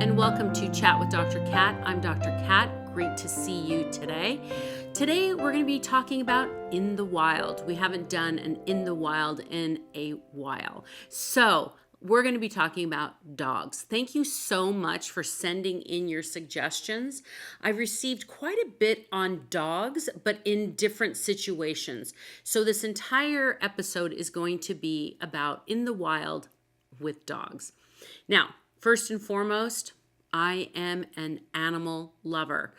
and welcome to Chat with Dr. Kat. I'm Dr. Kat. Great to see you today. Today we're going to be talking about in the wild. We haven't done an in the wild in a while. So we're going to be talking about dogs. Thank you so much for sending in your suggestions. I've received quite a bit on dogs, but in different situations. So this entire episode is going to be about in the wild with dogs. Now, first and foremost, I am an animal lover,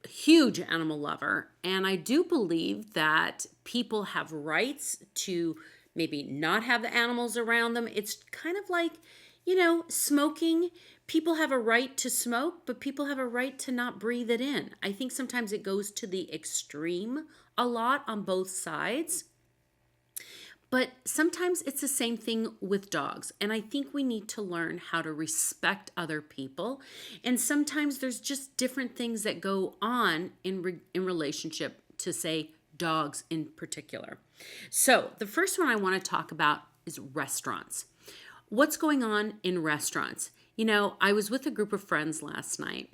huge animal lover, and I do believe that people have rights to maybe not have the animals around them. It's kind of like, smoking. People have a right to smoke, but people have a right to not breathe it in. I think sometimes it goes to the extreme a lot on both sides. But sometimes it's the same thing with dogs. And I think we need to learn how to respect other people. And sometimes there's just different things that go on in relationship to, say, dogs in particular. So the first one I want to talk about is restaurants. What's going on in restaurants? I was with a group of friends last night,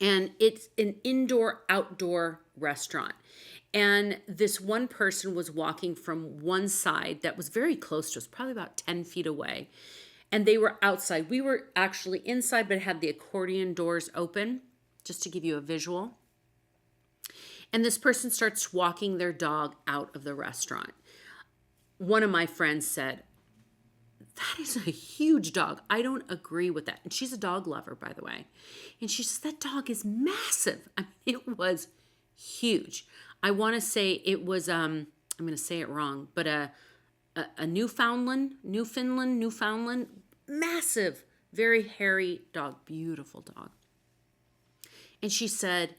and it's an indoor-outdoor restaurant. And this one person was walking from one side that was very close to us, probably about 10 feet away. And they were outside. We were actually inside, but had the accordion doors open, just to give you a visual. And this person starts walking their dog out of the restaurant. One of my friends said, "That is a huge dog. I don't agree with that." And she's a dog lover, by the way. And she says, "That dog is massive." I mean, it was huge. I want to say it was, I'm going to say it wrong, but a Newfoundland, massive, very hairy dog, beautiful dog. And she said,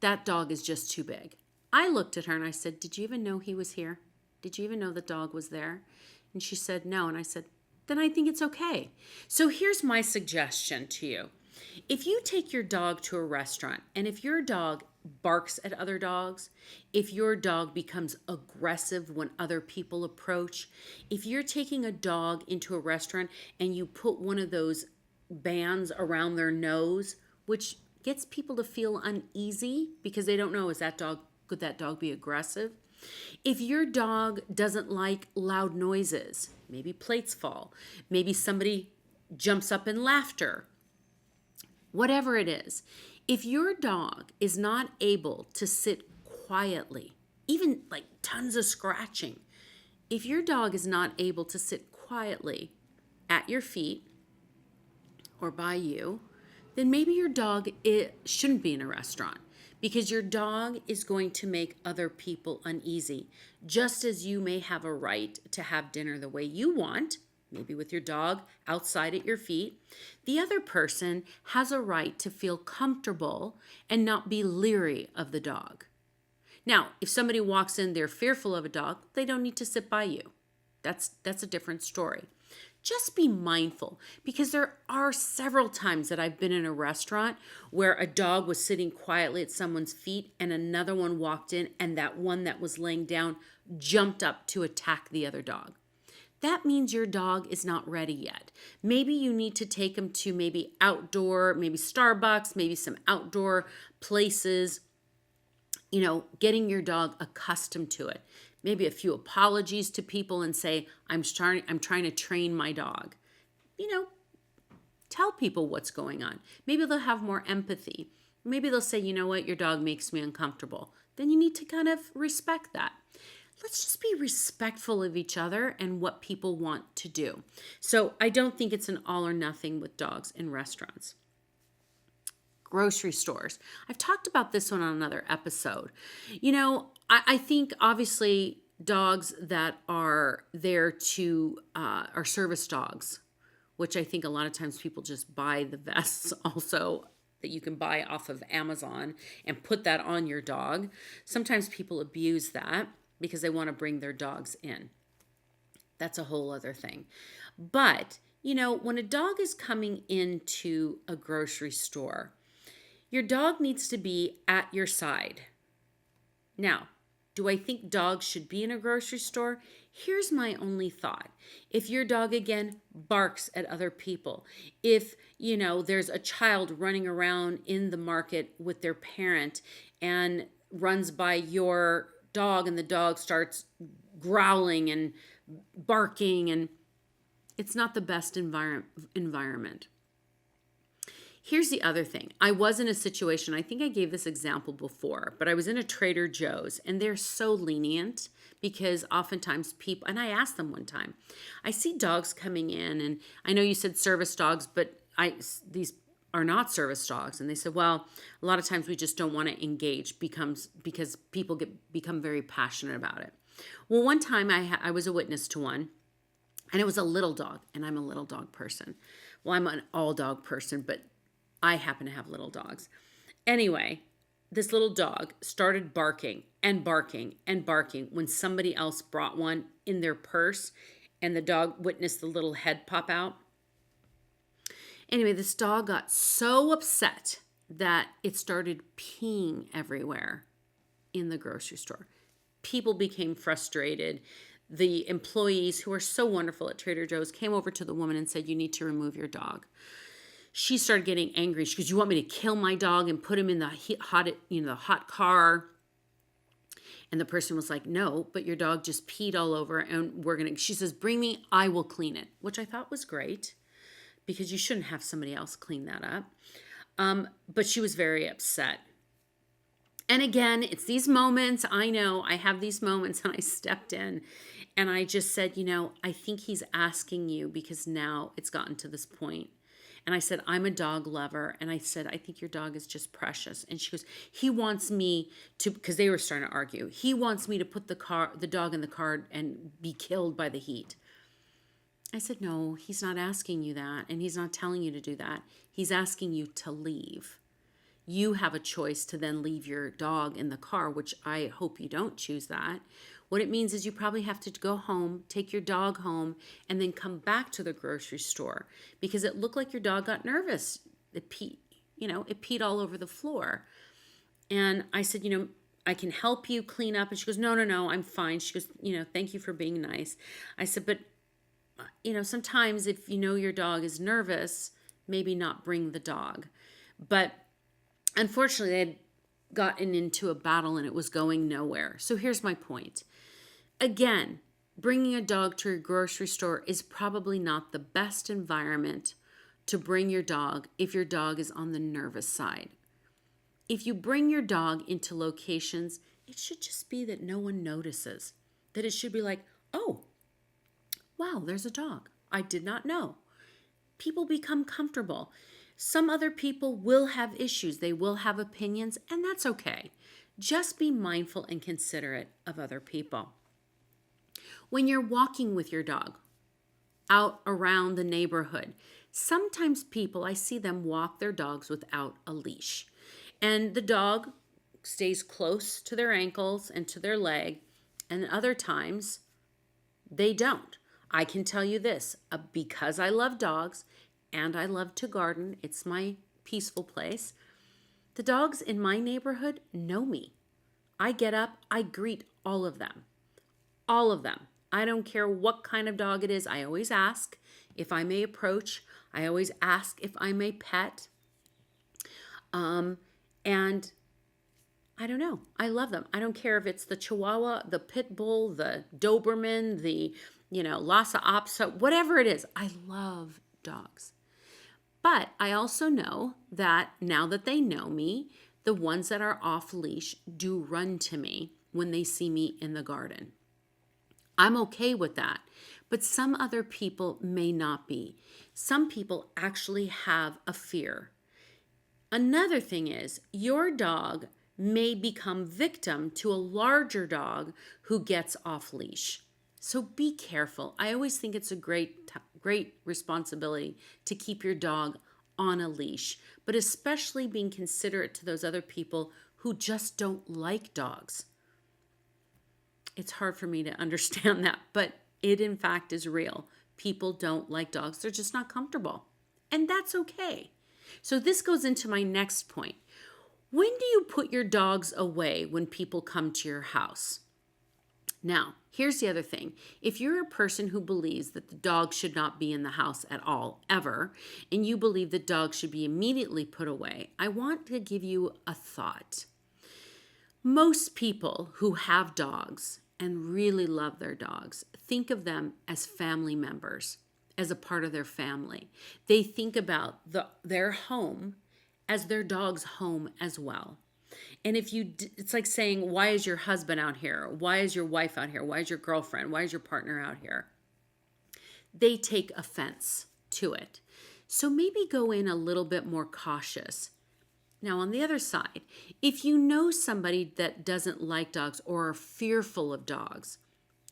"That dog is just too big." I looked at her and I said, "Did you even know he was here? Did you even know the dog was there?" And she said, "No." And I said, "Then I think it's okay." So here's my suggestion to you. If you take your dog to a restaurant, and if your dog barks at other dogs, if your dog becomes aggressive when other people approach, if you're taking a dog into a restaurant and you put one of those bands around their nose, which gets people to feel uneasy because they don't know, could that dog be aggressive? If your dog doesn't like loud noises, maybe plates fall, maybe somebody jumps up in laughter, whatever it is, if your dog is not able to sit quietly, even like tons of scratching, if your dog is not able to sit quietly at your feet or by you, then maybe your dog shouldn't be in a restaurant, because your dog is going to make other people uneasy, just as you may have a right to have dinner the way you want, maybe with your dog outside at your feet. The other person has a right to feel comfortable and not be leery of the dog. Now, if somebody walks in, they're fearful of a dog, they don't need to sit by you. That's a different story. Just be mindful, because there are several times that I've been in a restaurant where a dog was sitting quietly at someone's feet and another one walked in, and that one that was laying down jumped up to attack the other dog. That means your dog is not ready yet. Maybe you need to take him to maybe outdoor, maybe Starbucks, maybe some outdoor places, getting your dog accustomed to it. Maybe a few apologies to people and say, I'm trying to train my dog. Tell people what's going on. Maybe they'll have more empathy. Maybe they'll say, "You know what, your dog makes me uncomfortable." Then you need to kind of respect that. Let's just be respectful of each other and what people want to do. So I don't think it's an all or nothing with dogs in restaurants. Grocery stores. I've talked about this one on another episode. I think obviously dogs that are there to, are service dogs, which I think a lot of times people just buy the vests also that you can buy off of Amazon and put that on your dog. Sometimes people abuse that because they want to bring their dogs in. That's a whole other thing. But, when a dog is coming into a grocery store, your dog needs to be at your side. Now, Do I think dogs should be in a grocery store? Here's my only thought. If your dog again barks at other people, if, there's a child running around in the market with their parent and runs by your dog and the dog starts growling and barking, and it's not the best environment. Here's the other thing. I was in a situation, I think I gave this example before, but I was in a Trader Joe's and they're so lenient because oftentimes people, and I asked them one time, I see dogs coming in, and I know you said service dogs, but these are not service dogs. And they said, well, a lot of times we just don't want to engage because people become very passionate about it. Well, one time I was a witness to one, and it was a little dog, and I'm a little dog person. Well, I'm an all dog person, but I happen to have little dogs. Anyway, this little dog started barking and barking and barking when somebody else brought one in their purse, and the dog witnessed the little head pop out. Anyway, this dog got so upset that it started peeing everywhere in the grocery store. People became frustrated. The employees, who are so wonderful at Trader Joe's, came over to the woman and said, you need to remove your dog. She started getting angry. She goes, you want me to kill my dog and put him in the hot car? And the person was like, no, but your dog just peed all over, and she says, bring me, I will clean it, which I thought was great because you shouldn't have somebody else clean that up. But she was very upset. And again, it's these moments, I know I have these moments, and I stepped in and I just said, I think he's asking you because now it's gotten to this point. And I said, I'm a dog lover. And I said, I think your dog is just precious. And she goes, he wants me to, because they were starting to argue, he wants me to put the dog in the car and be killed by the heat. I said, no, he's not asking you that. And he's not telling you to do that. He's asking you to leave. You have a choice to then leave your dog in the car, which I hope you don't choose that. What it means is you probably have to go home, take your dog home, and then come back to the grocery store because it looked like your dog got nervous. It peed all over the floor. And I said, I can help you clean up. And she goes, no, I'm fine. She goes, thank you for being nice. I said, but, sometimes if your dog is nervous, maybe not bring the dog. But unfortunately, they had gotten into a battle and it was going nowhere. So here's my point. Again, bringing a dog to a grocery store is probably not the best environment to bring your dog if your dog is on the nervous side. If you bring your dog into locations, it should just be that no one notices. That it should be like, oh, wow, there's a dog. I did not know. People become comfortable. Some other people will have issues. They will have opinions, and that's okay. Just be mindful and considerate of other people. When you're walking with your dog out around the neighborhood, sometimes people, I see them walk their dogs without a leash. And the dog stays close to their ankles and to their leg, and other times they don't. I can tell you this, because I love dogs and I love to garden, it's my peaceful place. The dogs in my neighborhood know me. I get up, I greet all of them. All of them. I don't care what kind of dog it is. I always ask if I may approach. I always ask if I may pet. And I don't know. I love them. I don't care if it's the Chihuahua, the Pit Bull, the Doberman, the, Lhasa Apso, whatever it is. I love dogs. But I also know that now that they know me, the ones that are off leash do run to me when they see me in the garden. I'm okay with that, but some other people may not be. Some people actually have a fear. Another thing is your dog may become victim to a larger dog who gets off leash. So be careful. I always think it's a great responsibility to keep your dog on a leash, but especially being considerate to those other people who just don't like dogs. It's hard for me to understand that, but it in fact is real. People don't like dogs. They're just not comfortable. And that's okay. So this goes into my next point. When do you put your dogs away when people come to your house? Now, here's the other thing. If you're a person who believes that the dog should not be in the house at all, ever, and you believe that dogs should be immediately put away, I want to give you a thought. Most people who have dogs and really love their dogs think of them as family members, as a part of their family. They think about their home as their dog's home as well. And it's like saying, why is your husband out here? Why is your wife out here? Why is your girlfriend? Why is your partner out here? They take offense to it. So maybe go in a little bit more cautious. Now, on the other side, if you know somebody that doesn't like dogs or are fearful of dogs,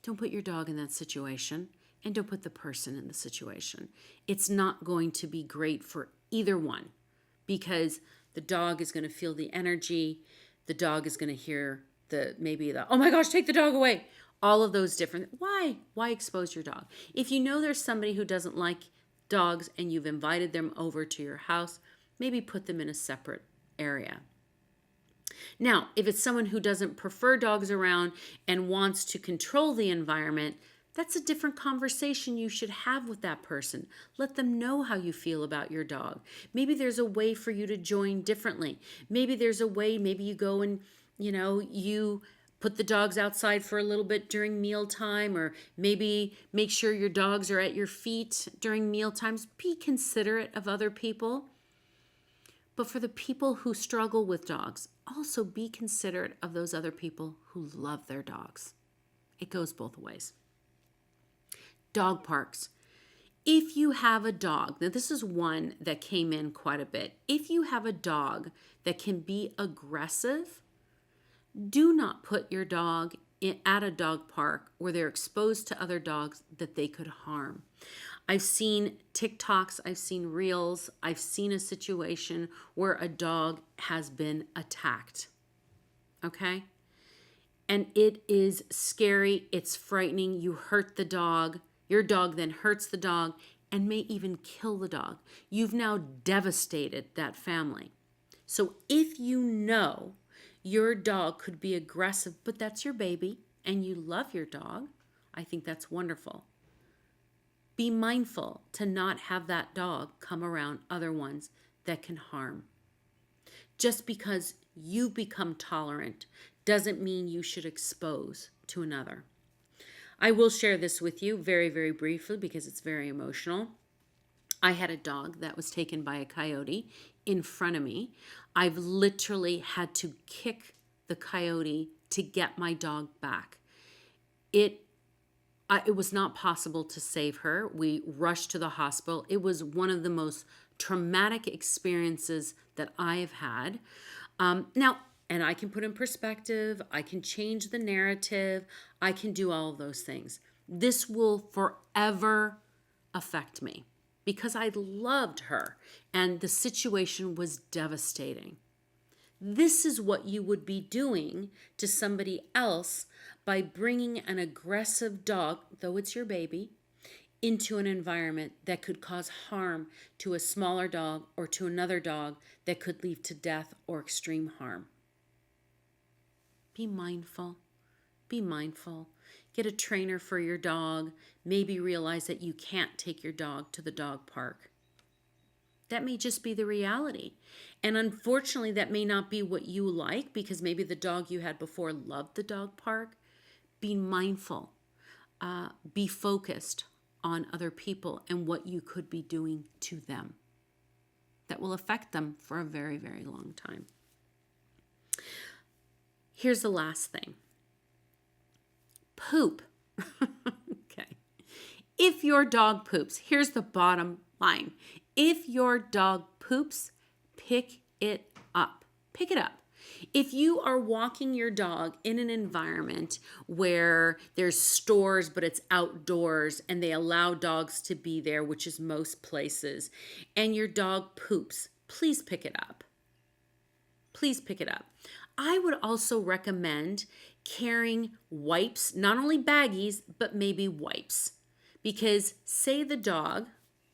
don't put your dog in that situation and don't put the person in the situation. It's not going to be great for either one because the dog is going to feel the energy. The dog is going to hear maybe the, oh my gosh, take the dog away. All of those different, why? Why expose your dog? If you know there's somebody who doesn't like dogs and you've invited them over to your house, maybe put them in a separate area. Now, if it's someone who doesn't prefer dogs around and wants to control the environment, that's a different conversation you should have with that person. Let them know how you feel about your dog. Maybe there's a way for you to join differently. Maybe there's a way, maybe you go and, you put the dogs outside for a little bit during mealtime, or maybe make sure your dogs are at your feet during meal times. Be considerate of other people. But for the people who struggle with dogs, also be considerate of those other people who love their dogs. It goes both ways. Dog parks. If you have a dog, now this is one that came in quite a bit. If you have a dog that can be aggressive, do not put your dog at a dog park where they're exposed to other dogs that they could harm. I've seen TikToks, I've seen reels, I've seen a situation where a dog has been attacked. Okay? And it is scary, it's frightening. You hurt the dog, your dog then hurts the dog and may even kill the dog. You've now devastated that family. So if you know your dog could be aggressive, but that's your baby and you love your dog, I think that's wonderful. Be mindful to not have that dog come around other ones that can harm. Just because you've become tolerant doesn't mean you should expose to another. I will share this with you very, very briefly because it's very emotional. I had a dog that was taken by a coyote in front of me. I've literally had to kick the coyote to get my dog back. It was not possible to save her. We rushed to the hospital. It was one of the most traumatic experiences that I have had. Now, and I can put in perspective, I can change the narrative, I can do all of those things. This will forever affect me because I loved her and the situation was devastating. This is what you would be doing to somebody else by bringing an aggressive dog, though it's your baby, into an environment that could cause harm to a smaller dog or to another dog that could lead to death or extreme harm. Be mindful. Be mindful. Get a trainer for your dog. Maybe realize that you can't take your dog to the dog park. That may just be the reality. And unfortunately, that may not be what you like because maybe the dog you had before loved the dog park. Be mindful. Be focused on other people and what you could be doing to them. That will affect them for a very, very long time. Here's the last thing. Poop. Okay. If your dog poops, here's the bottom line. If your dog poops, pick it up. Pick it up. If you are walking your dog in an environment where there's stores, but it's outdoors and they allow dogs to be there, which is most places, and your dog poops, please pick it up. Please pick it up. I would also recommend carrying wipes, not only baggies, but maybe wipes. Because say the dog,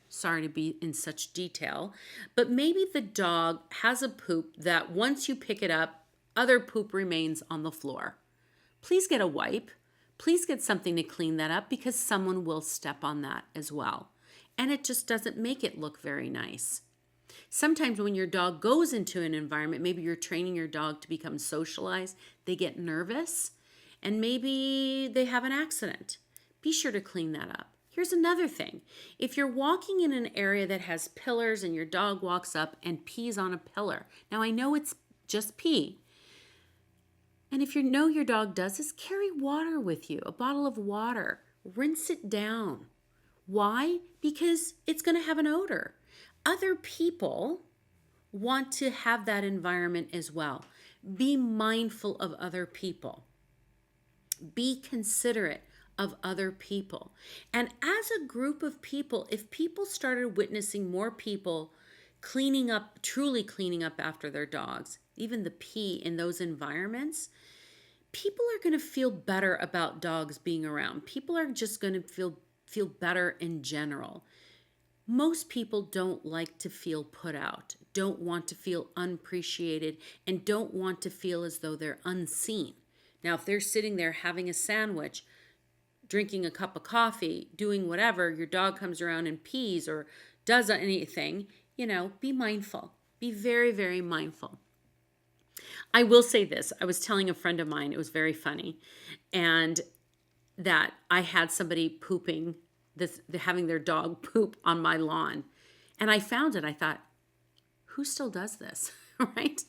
sorry to be in such detail, but maybe the dog has a poop that once you pick it up, other poop remains on the floor. Please get a wipe. please get something to clean that up, because someone will step on that as well. And it just doesn't make it look very nice. Sometimes when your dog goes into an environment, maybe you're training your dog to become socialized, they get nervous, and maybe they have an accident. Be sure to clean that up. Here's another thing. If you're walking in an area that has pillars and your dog walks up and pees on a pillar, now I know it's just pee, and if you know your dog does this, carry water with you, a bottle of water. Rinse it down. Why? Because it's going to have an odor. Other people want to have that environment as well. Be mindful of other people. Be considerate of other people. And as a group of people, if people started witnessing more people cleaning up, truly cleaning up after their dogs, even the pee in those environments, people are going to feel better about dogs being around. People are just going to feel better in general. Most people don't like to feel put out, don't want to feel unappreciated, and don't want to feel as though they're unseen. Now, if they're sitting there having a sandwich, drinking a cup of coffee, doing whatever, your dog comes around and pees or does anything, be mindful. Be very, very mindful. I will say this. I was telling a friend of mine, it was very funny, and that I had somebody pooping, having their dog poop on my lawn. And I found it. I thought, who still does this? Right?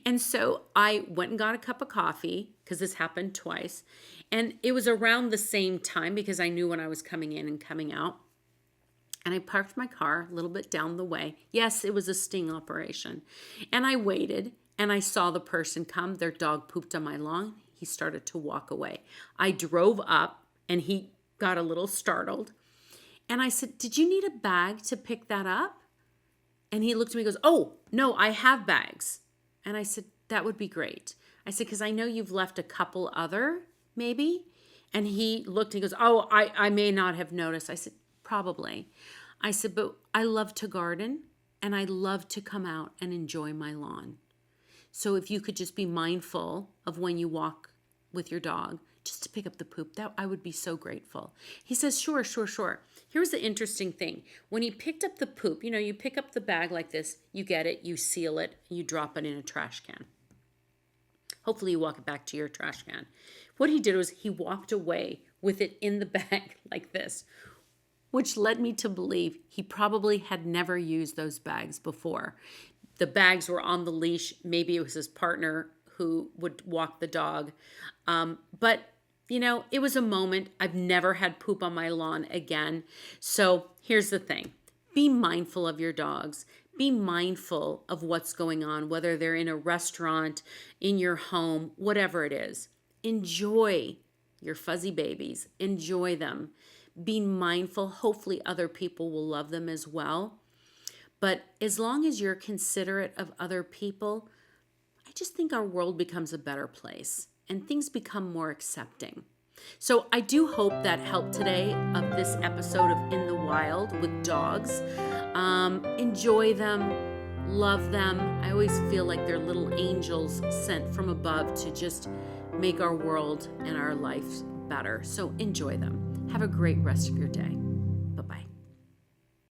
And so I went and got a cup of coffee, because this happened twice. And it was around the same time, because I knew when I was coming in and coming out. And I parked my car a little bit down the way. Yes, it was a sting operation. And I waited, and I saw the person come. Their dog pooped on my lawn. He started to walk away. I drove up, and he got a little startled. And I said, did you need a bag to pick that up? And he looked at me and goes, oh, no, I have bags. And I said, that would be great. I said, because I know you've left a couple other, maybe. And he looked and he goes, oh, I may not have noticed. I said, probably. I said, but I love to garden, and I love to come out and enjoy my lawn. So if you could just be mindful of when you walk with your dog, just to pick up the poop, that I would be so grateful. He says, sure. Here's the interesting thing. When he picked up the poop, you pick up the bag like this, you get it, you seal it, and you drop it in a trash can. Hopefully you walk it back to your trash can. What he did was he walked away with it in the bag like this, which led me to believe he probably had never used those bags before. The bags were on the leash. Maybe it was his partner who would walk the dog. But it was a moment. I've never had poop on my lawn again. So here's the thing. Be mindful of your dogs. Be mindful of what's going on, whether they're in a restaurant, in your home, whatever it is. Enjoy your fuzzy babies. Enjoy them. Be mindful. Hopefully other people will love them as well. But as long as you're considerate of other people, I just think our world becomes a better place and things become more accepting. So I do hope that helped today of this episode of In the Wild with dogs. Enjoy them, love them. I always feel like they're little angels sent from above to just make our world and our life better. So enjoy them. Have a great rest of your day.